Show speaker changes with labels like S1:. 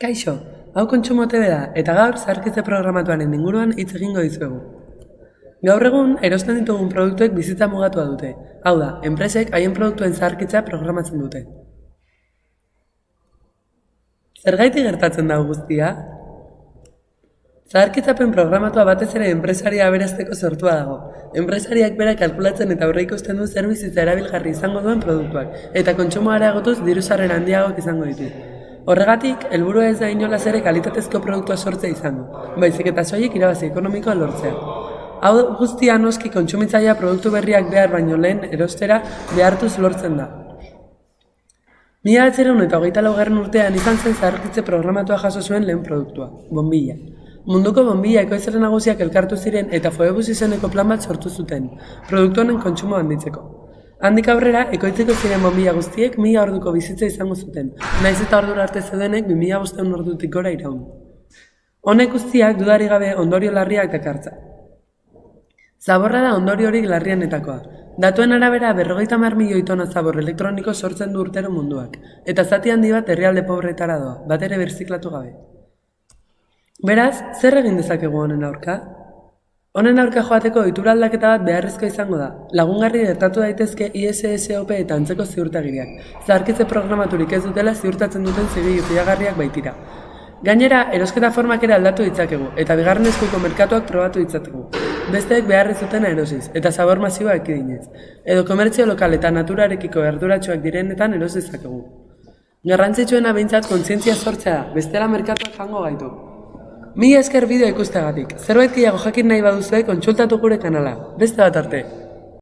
S1: Kaixo, hau Kontsumo TV da, eta gaur zaharkitze programatuaren inguruan hitz egingo dizuegu. Gaur egun, erosten ditugun produktuek bizitza mugatua dute. Hau da, enpresek haien produktuen zaharkitza programatzen dute. Zergatik gertatzen da guztia? Zaharkitzapen programatua batez ere enpresaria aberasteko sortua dago. Enpresariak berak kalkulatzen eta aurreikusten du zer bizitza erabilgarri izango duen produktuak, eta kontsumoa areagotuz diru-sarrera handiagoak izango ditu. Horregatik, helburua ez da inolaz ere kalitatezko produktua sortzea izango, baizik eta soilik irabazi ekonomikoa lortzea. Hau guztia noski kontsumitzailea produktu berriak behar baino lehen erostera behartuz lortzen da. 1924 urtean izan zen zaharkitze programatua jaso zuen lehen produktua, bonbilla. Munduko bonbilla ekoizle nagusiak elkartu ziren eta Foebus izeneko plan bat sortu zuten, produktu honen kontsumoa handitzeko. Handik aurrera, ekoitzeko ziren bonbilla guztiek 1000 orduko bizitza izango zuten, nahiz eta ordura arte zeudenek 2500 ordutik gora iraun. Honek guztiak dudarik gabe ondorio larriak dakartza. Zaborra da ondoriorik larrienetakoa. Datuen arabera 50 milioi tona zabor elektroniko sortzen du urtero munduak, eta zati handi bat herrialde pobretara doa, bat ere birziklatu gabe. Beraz, zer egin dezakegu honen aurka? Honen aurka joateko ohitura aldaketa bat beharrezkoa izango da. Lagungarri gertatu daitezke ISSOP eta antzeko ziurtagiriak. Zaharkitze programaturik ez dutela ziurtatzen duten zigilu fidagarriak baitira. Gainera, erosketa formak ere aldatu ditzakegu, eta bigarren eskuko merkatuak probatu ditzakegu. Besteek beharrez dutena erosiz, eta zabor masiboa ekidinez. Edo komertzio lokal eta naturarekiko erduratsuak direnetan eros dezakegu. Garrantzitsuena behintzat kontzientzia sortzea da, bestela merkatuak jango gaitu. Mila esker bideo ikusteagatik. Zerbait gehiago jakin nahi baduzue kontsultatu gure kanala. Beste bat arte.